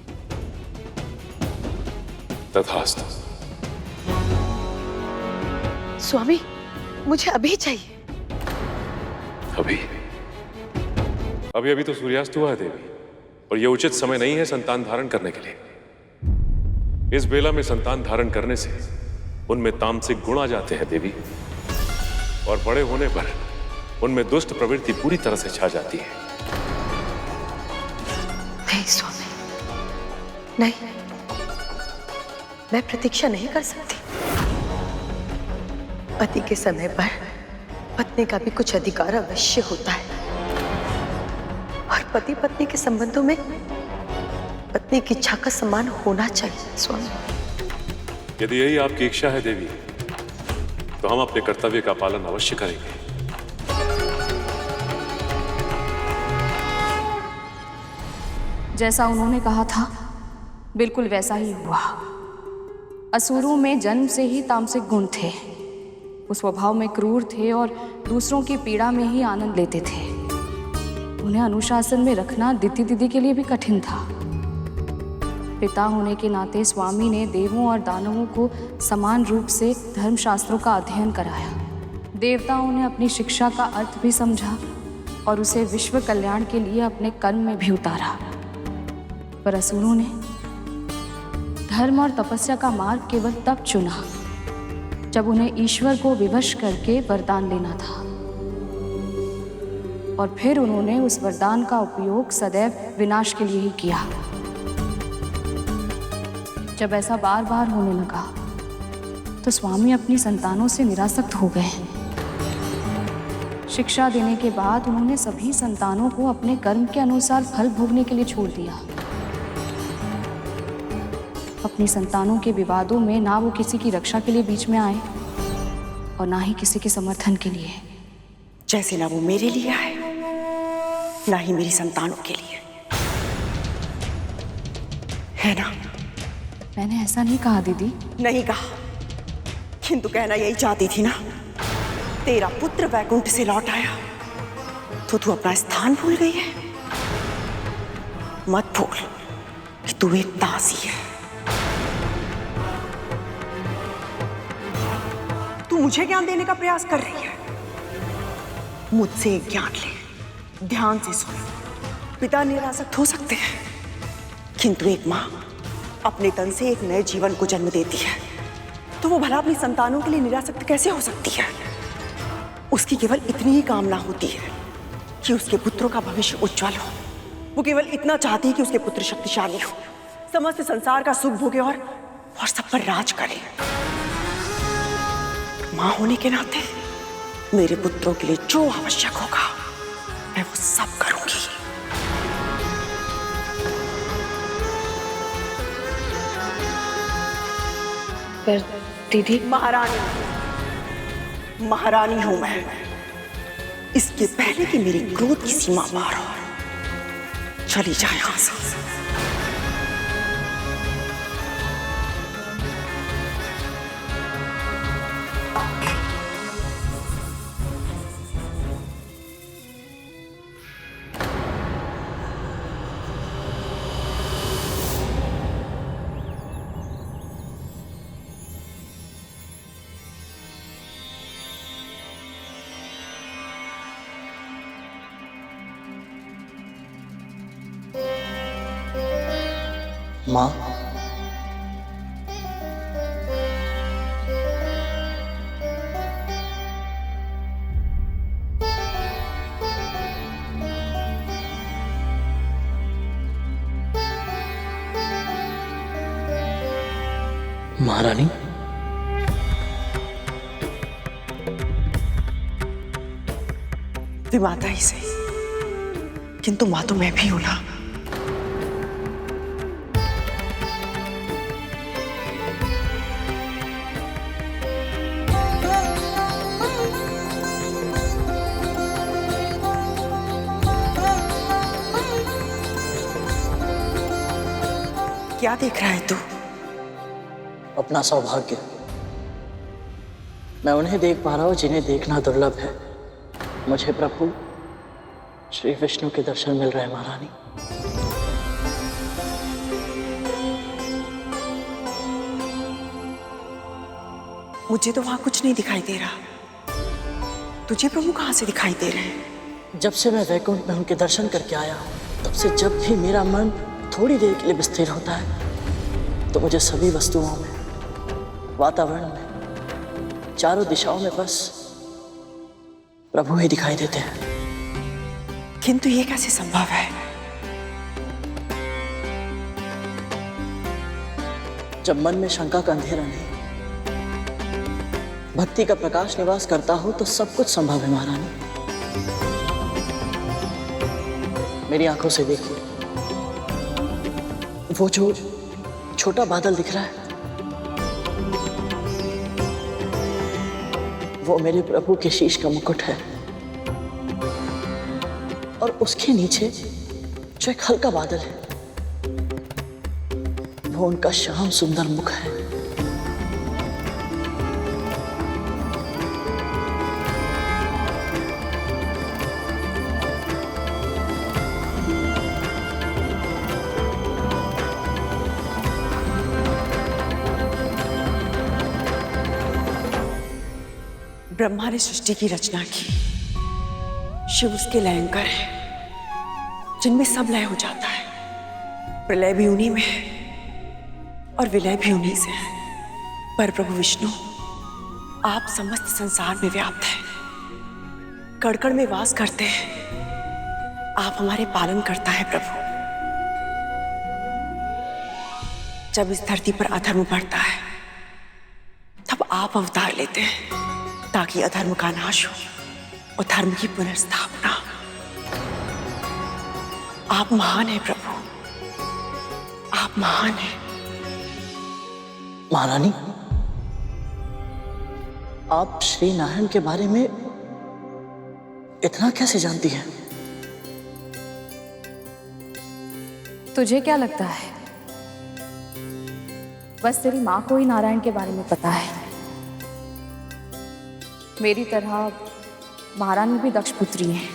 तथास्तु। स्वामी, मुझे अभी चाहिए। अभी? अभी तो सूर्यास्त हुआ है देवी, और यह उचित समय नहीं है संतान धारण करने के लिए। इस बेला में संतान धारण करने से उनमें तामसिक गुण आ जाते हैं देवी, और बड़े होने पर उनमें दुष्ट प्रवृत्ति पूरी तरह से छा जाती है। नहीं स्वामी, नहीं, मैं प्रतीक्षा नहीं कर सकती। पति के समय पर पत्नी का भी कुछ अधिकार अवश्य होता है, और पति पत्नी के संबंधों में पत्नी की इच्छा का सम्मान होना चाहिए। स्वामी, यदि यही आपकी इच्छा है देवी, तो हम अपने कर्तव्य का पालन अवश्य करेंगे। जैसा उन्होंने कहा था बिल्कुल वैसा ही हुआ। असुरों में जन्म से ही तामसिक गुण थे। वो स्वभाव में क्रूर थे और दूसरों की पीड़ा में ही आनंद लेते थे। उन्हें अनुशासन में रखना दीति दीदी के लिए भी कठिन था। पिता होने के नाते स्वामी ने देवों और दानवों को समान रूप से धर्मशास्त्रों का अध्ययन कराया। देवताओं ने अपनी शिक्षा का अर्थ भी समझा और उसे विश्व कल्याण के लिए अपने कर्म में भी उतारा। पर असुरों ने धर्म और तपस्या का मार्ग केवल तब चुना जब उन्हें ईश्वर को विवश करके वरदान लेना था, और फिर उन्होंने उस वरदान का उपयोग सदैव विनाश के लिए ही किया। जब ऐसा बार बार होने लगा तो स्वामी अपनी संतानों से निरासक्त हो गए। शिक्षा देने के बाद उन्होंने सभी संतानों को अपने कर्म के अनुसार फल भोगने के लिए छोड़ दिया। अपनी संतानों के विवादों में ना वो किसी की रक्षा के लिए बीच में आए और ना ही किसी के समर्थन के लिए। जैसे ना वो मेरे लिए आए, ना ही मेरी संतानों के लिए, है ना? मैंने ऐसा नहीं कहा दीदी। नहीं कहा, किंतु कहना यही चाहती थी ना। तेरा पुत्र वैकुंठ से लौट आया तो तू अपना स्थान भूल गई है। मत भूल कि तू एक दासी है। तू मुझे ज्ञान देने का प्रयास कर रही है। मुझसे एक ज्ञान ले, ध्यान से सुन। पिता निरासक्त हो सकते हैं, किंतु एक मां अपने तन से एक नए जीवन को जन्म देती है, तो वो भला अपनी संतानों के लिए निरासक्त कैसे हो सकती है? उसकी केवल इतनी ही कामना होती है कि उसके पुत्रों का भविष्य उज्जवल हो, वो केवल इतना चाहती है कि उसके पुत्र शक्तिशाली हो, समस्त संसार का सुख भोगे और सब पर राज करे। मां होने के नाते मेरे पुत्रों के लिए जो आवश्यक होगा मैं वो सब करूंगी। पर दीदी, महारानी हूं मैं। इसके पहले कि मेरी क्रोध की सीमा पार हो, चली जाए यहां से। माँ, महारानी, वे माता ही सही, किंतु माँ तो मैं भी हूं ना। क्या देख रहा है तू? अपना सौभाग्य। मैं उन्हें देख पा रहा हूं जिन्हें देखना दुर्लभ है। मुझे प्रभु श्री विष्णु के दर्शन मिल रहे हैं महारानी। मुझे तो वहां कुछ नहीं दिखाई दे रहा। तुझे प्रभु कहां से दिखाई दे रहे हैं? जब से मैं वैकुंठ में उनके दर्शन करके आया हूं, तब से जब भी मेरा मन थोड़ी देर के लिए विस्थिर होता है तो मुझे सभी वस्तुओं में, वातावरण में, चारों दिशाओं में बस प्रभु ही दिखाई देते हैं। किंतु ये कैसे संभव है? जब मन में शंका का अंधेरा नहीं, भक्ति का प्रकाश निवास करता हो तो सब कुछ संभव है महारानी। मेरी आंखों से देखिए, वो जो छोटा बादल दिख रहा है, वो मेरे प्रभु के शीश का मुकुट है, और उसके नीचे जो एक हल्का बादल है, वो उनका श्याम सुंदर मुख है। ब्रह्मा ने सृष्टि की रचना की, शिव उसके लयंकर है, जिनमें सब लय हो जाता है। प्रलय भी उन्हीं में है और विलय भी उन्हीं से है। पर प्रभु विष्णु, आप समस्त संसार में व्याप्त हैं, कण-कण में वास करते हैं। आप हमारे पालन करता है प्रभु। जब इस धरती पर अधर्म बढ़ता है, तब आप अवतार लेते हैं ताकि अधर्म का नाश हो और धर्म की पुनर्स्थापना। आप महान हैं प्रभु, आप महान हैं। महारानी, आप श्री नारायण के बारे में इतना कैसे जानती हैं? तुझे क्या लगता है बस तेरी माँ को ही नारायण के बारे में पता है? मेरी तरह महारानी भी दक्ष पुत्री है।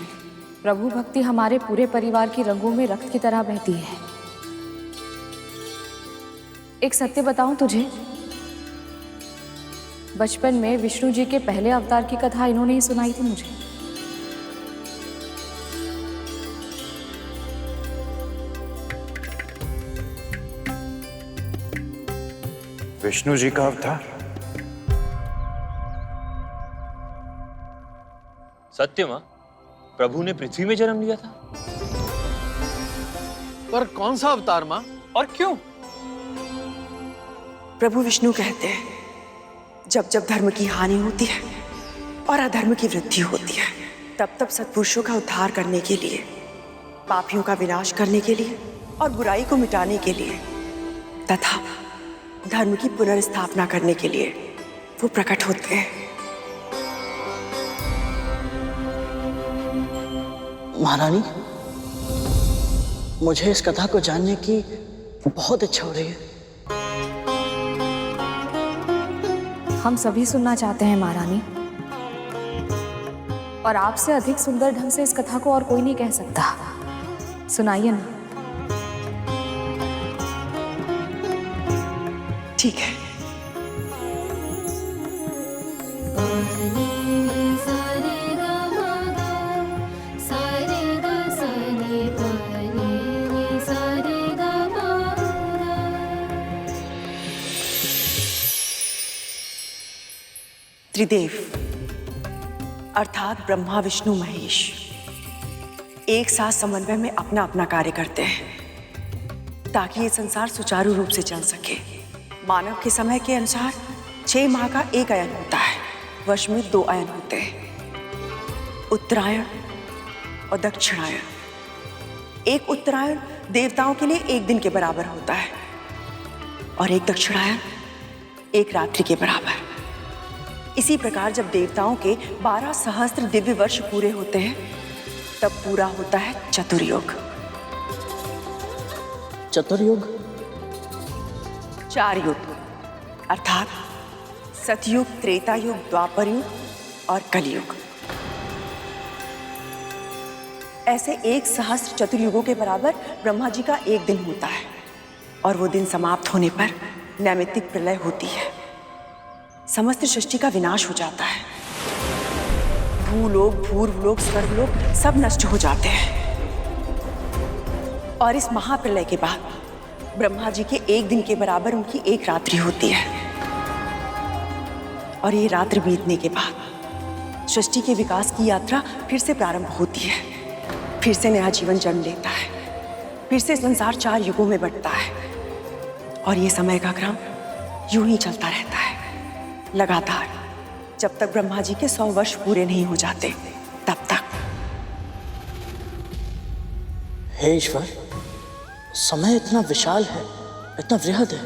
प्रभु भक्ति हमारे पूरे परिवार की रंगों में रक्त की तरह बहती है। एक सत्य बताऊं तुझे, बचपन में विष्णु जी के पहले अवतार की कथा इन्होंने ही सुनाई थी मुझे। विष्णु जी का अवतार? सत्य मां, प्रभु ने पृथ्वी में जन्म लिया था? पर कौन सा अवतार माँ, और क्यों? प्रभु विष्णु कहते हैं, जब जब धर्म की हानि होती है और अधर्म की वृद्धि होती है, तब तब सत्पुरुषों का उद्धार करने के लिए, पापियों का विनाश करने के लिए और बुराई को मिटाने के लिए तथा धर्म की पुनर्स्थापना करने के लिए वो प्रकट होते हैं। महारानी, मुझे इस कथा को जानने की बहुत इच्छा हो रही है। हम सभी सुनना चाहते हैं महारानी, और आपसे अधिक सुंदर ढंग से इस कथा को और कोई नहीं कह सकता। सुनाइए ना। ठीक है। त्रिदेव अर्थात ब्रह्मा विष्णु महेश एक साथ समन्वय में अपना अपना कार्य करते हैं ताकि ये संसार सुचारू रूप से चल सके। मानव के समय के अनुसार 6 माह का एक अयन होता है, वर्ष में 2 अयन होते हैं, उत्तरायण और दक्षिणायन। एक उत्तरायण देवताओं के लिए 1 दिन के बराबर होता है और एक दक्षिणायन 1 रात्रि के बराबर। इसी प्रकार जब देवताओं के 12 सहस्त्र दिव्य वर्ष पूरे होते हैं तब पूरा होता है चतुर्युग। चतुर्युग? 4 युग अर्थात सतयुग, त्रेता युग, द्वापर युग और कलयुग। ऐसे 1 सहस्त्र चतुर्युगों के बराबर ब्रह्मा जी का 1 दिन होता है और वो दिन समाप्त होने पर नैमित्तिक प्रलय होती है। समस्त सृष्टि का विनाश हो जाता है। भूलोक, भूर्वलोक, स्वर्गलोक सब नष्ट हो जाते हैं। और इस महाप्रलय के बाद ब्रह्मा जी के 1 दिन के बराबर उनकी 1 रात्रि होती है। और ये रात्रि बीतने के बाद सृष्टि के विकास की यात्रा फिर से प्रारंभ होती है। फिर से नया जीवन जन्म लेता है। फिर से संसार 4 युगों में बंटता है और ये समय का क्रम यूं ही चलता रहता है लगातार, जब तक ब्रह्मा जी के 100 वर्ष पूरे नहीं हो जाते तब तक। हे ईश्वर, समय इतना विशाल है, इतना वृहद है,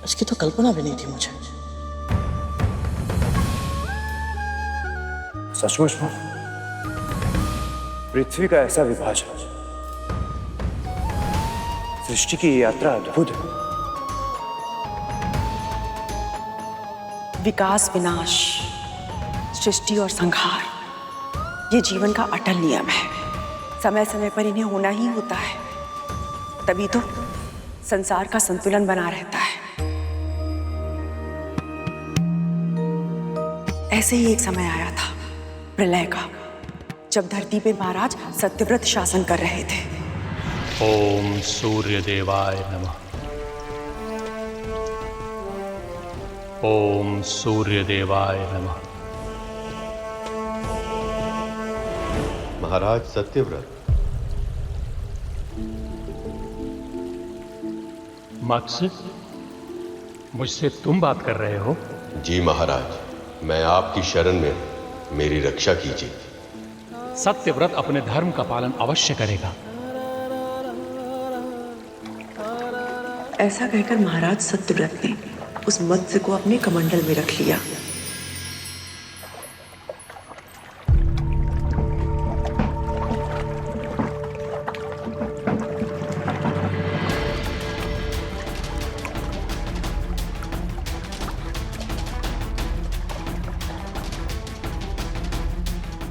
इसकी तो कल्पना भी नहीं थी मुझे। सचमुच में पृथ्वी का ऐसा विभाजन, सृष्टि की ये यात्रा अद्भुत है। विकास, विनाश, सृष्टि और संहार, ये जीवन का अटल नियम है। समय समय पर इन्हें होना ही होता है, तभी तो संसार का संतुलन बना रहता है। ऐसे ही एक समय आया था प्रलय का, जब धरती पे महाराज सत्यव्रत शासन कर रहे थे। ओम सूर्य देवाय नमः। ओम सूर्य देवाय नमः। महाराज सत्यव्रत, मत्स्य, मुझसे तुम बात कर रहे हो? जी महाराज, मैं आपकी शरण में, मेरी रक्षा कीजिए। सत्यव्रत अपने धर्म का पालन अवश्य करेगा। ऐसा कहकर महाराज सत्यव्रत ने उस मत्स्य को अपने कमंडल में रख लिया।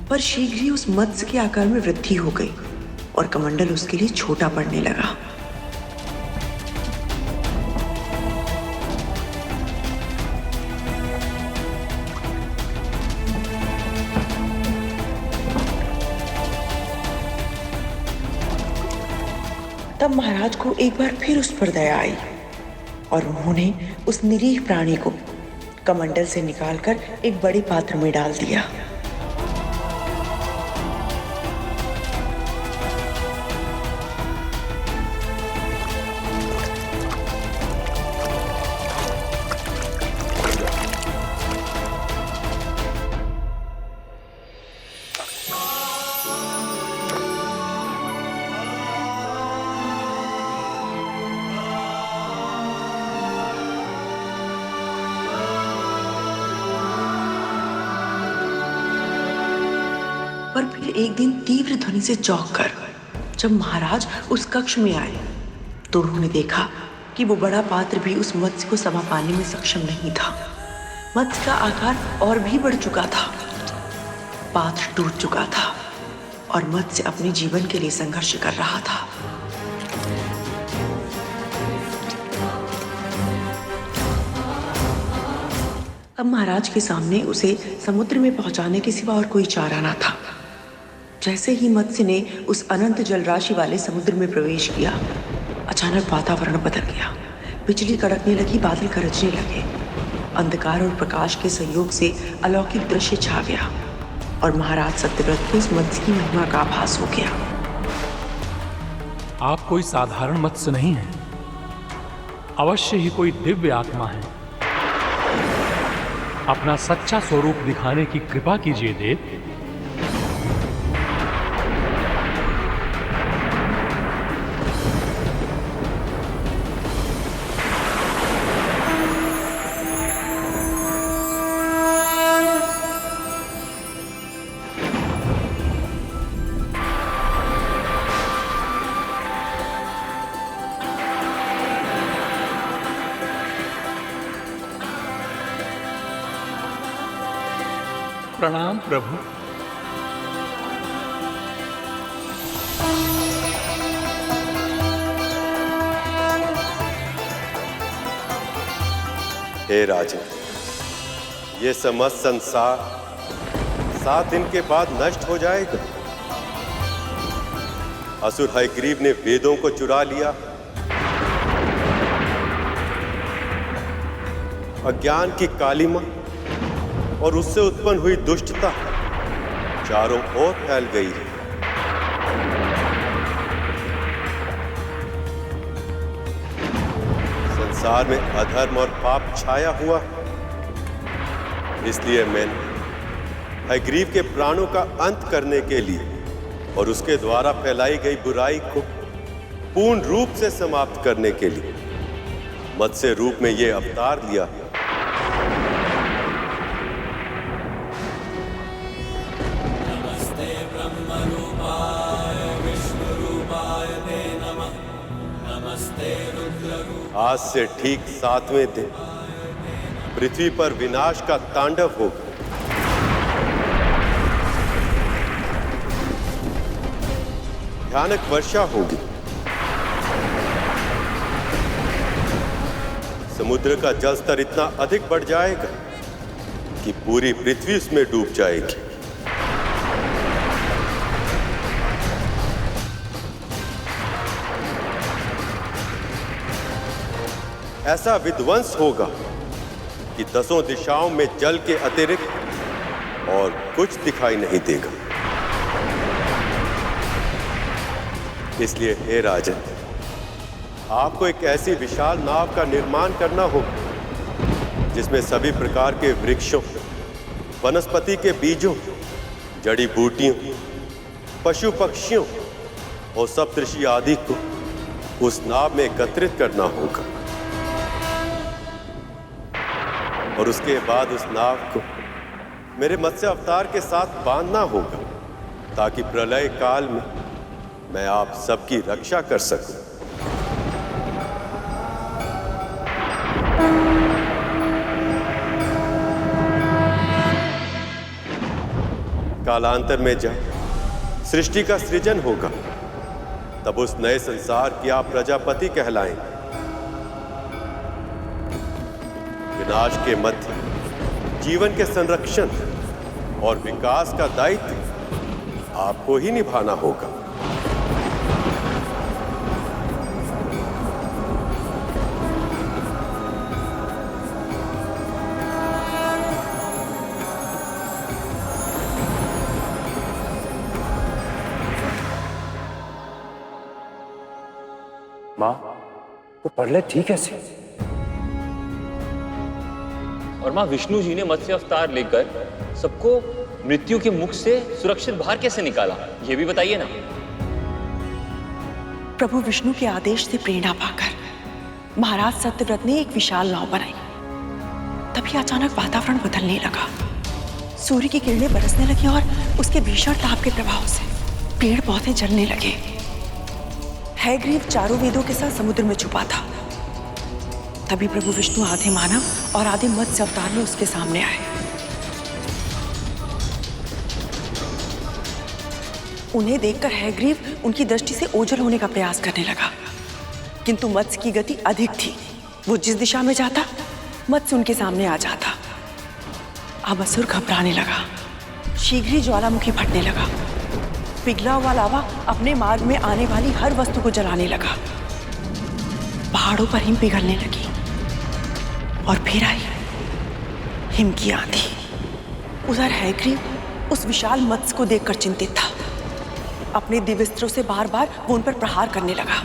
पर शीघ्र ही उस मत्स्य के आकार में वृद्धि हो गई और कमंडल उसके लिए छोटा पड़ने लगा। तब महाराज को एक बार फिर उस पर दया आई और उन्होंने उस निरीह प्राणी को कमंडल से निकालकर एक बड़े पात्र में डाल दिया। एक दिन तीव्र ध्वनि से चौंक कर जब महाराज उस कक्ष में आए तो उन्होंने देखा कि वो बड़ा पात्र भी उस मत्स्य को समा पाने में सक्षम नहीं था। मत्स्य का आकार और भी बढ़ चुका था, पात्र टूट चुका था और मत्स्य अपने जीवन के लिए संघर्ष कर रहा था। अब महाराज के सामने उसे समुद्र में पहुंचाने के सिवा और कोई चारा ना था। जैसे ही मत्स्य ने उस अनंत जलराशि वाले समुद्र में प्रवेश किया, अचानक वातावरण बदल गया। बिजली कड़कने लगी, बादल गरजने लगे, अंधकार और प्रकाश के संयोग से अलौकिक दृश्य छा गया और महाराज सत्यव्रत को उस मत्स्य की महिमा का आभास हो गया। आप कोई साधारण मत्स्य नहीं हैं, अवश्य ही कोई दिव्य आत्मा है। अपना सच्चा स्वरूप दिखाने की कृपा कीजिए देव। प्रणाम प्रभु। हे राजन, ये समस्त संसार 7 दिन के बाद नष्ट हो जाएगा। असुर हयग्रीव ने वेदों को चुरा लिया, अज्ञान की कालिमा और उससे उत्पन्न हुई दुष्टता चारों ओर फैल गई है। संसार में अधर्म और पाप छाया हुआ, इसलिए मैंने हयग्रीव के प्राणों का अंत करने के लिए और उसके द्वारा फैलाई गई बुराई को पूर्ण रूप से समाप्त करने के लिए मत्स्य रूप में यह अवतार लिया। आज से ठीक 7वें दिन पृथ्वी पर विनाश का तांडव होगा। भयानक वर्षा होगी, समुद्र का जल स्तर इतना अधिक बढ़ जाएगा कि पूरी पृथ्वी उसमें डूब जाएगी। ऐसा विध्वंस होगा कि 10 दिशाओं में जल के अतिरिक्त और कुछ दिखाई नहीं देगा। इसलिए हे राजन, आपको एक ऐसी विशाल नाव का निर्माण करना होगा जिसमें सभी प्रकार के वृक्षों, वनस्पति के बीजों, जड़ी बूटियों, पशु पक्षियों और सप्तऋषि आदि को उस नाव में एकत्रित करना होगा और उसके बाद उस नाव को मेरे मत्स्य अवतार के साथ बांधना होगा ताकि प्रलय काल में मैं आप सबकी रक्षा कर सकूं। कालांतर में जब सृष्टि का सृजन होगा तब उस नए संसार की आप प्रजापति कहलाएंगे। विनाश के मध्य जीवन के संरक्षण और विकास का दायित्व आपको ही निभाना होगा। माँ, तो प्रलय थी कैसे? और माँ विष्णु जी ने मत्स्य अवतार लेकर सबको मृत्यु के मुख से सुरक्षित बाहर कैसे निकाला, ये भी बताइए ना। प्रभु विष्णु के आदेश से प्रेरणा पाकर महाराज सत्यव्रत ने एक विशाल नाव बनाई। तभी अचानक वातावरण बदलने लगा। सूर्य की किरणें बरसने लगी और उसके भीषण ताप के प्रभाव से पेड़ पौधे जलने लगे। हैग्रीव चारों वेदों के साथ समुद्र में छुपा था। तभी प्रभु विष्णु आधे मानव और आधे मत्स्य अवतार में उसके सामने आए। उन्हें देखकर हैग्रीव उनकी दृष्टि से ओझल होने का प्रयास करने लगा, किंतु मत्स्य की गति अधिक थी। वो जिस दिशा में जाता, मत्स्य उनके सामने आ जाता। अब असुर घबराने लगा। शीघ्र ही ज्वालामुखी फटने लगा। पिघला हुआ लावा अपने मार्ग में आने वाली हर वस्तु को जलाने लगा। पहाड़ों पर हिम पिघलने लगी और फिर आई हिम की आंधी। उधर हैग्रीव उस विशाल मत्स्य को देखकर चिंतित था। अपने दिव्यास्त्रों से बार बार वो उन पर प्रहार करने लगा।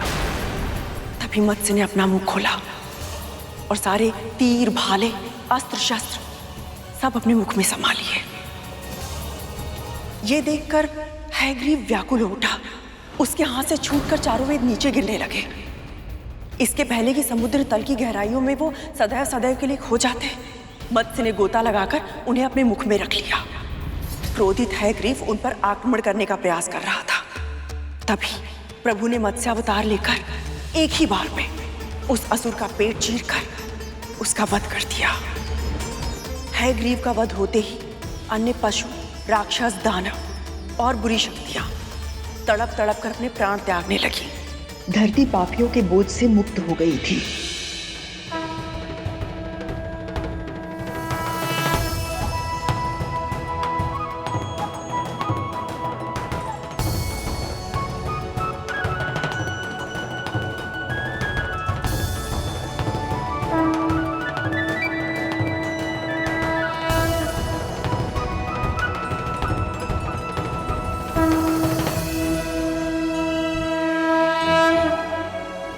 तभी मत्स्य ने अपना मुंह खोला और सारे तीर, भाले, अस्त्र शस्त्र सब अपने मुख में समा लिए। ये देखकर हैग्रीव व्याकुल हो उठा। उसके हाथ से छूटकर चारों वेद नीचे गिरने लगे। इसके पहले कि समुद्र तल की गहराइयों में वो सदैव सदैव के लिए खो जाते, मत्स्य ने गोता लगाकर उन्हें अपने मुख में रख लिया। क्रोधित हैग्रीव उन पर आक्रमण करने का प्रयास कर रहा था। तभी प्रभु ने मत्स्य अवतार लेकर एक ही बार में उस असुर का पेट चीरकर उसका वध कर दिया। हैग्रीव का वध होते ही अन्य पशु, राक्षस, दानव और बुरी शक्तियां तड़प तड़प कर अपने प्राण त्यागने लगी। धरती पापियों के बोझ से मुक्त हो गई थी।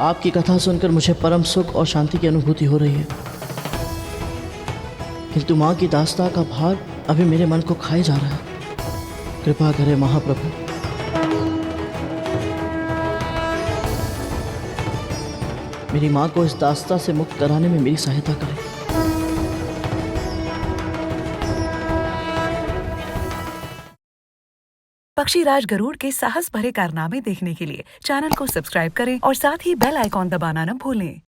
आपकी कथा सुनकर मुझे परम सुख और शांति की अनुभूति हो रही है, किंतु माँ की दास्ता का भार अभी मेरे मन को खाए जा रहा है। कृपा करें महाप्रभु। मेरी माँ को इस दास्ता से मुक्त कराने में मेरी सहायता करें। पक्षीराज गरुड़ के साहस भरे कारनामे देखने के लिए चैनल को सब्सक्राइब करें और साथ ही बेल आइकॉन दबाना न भूलें।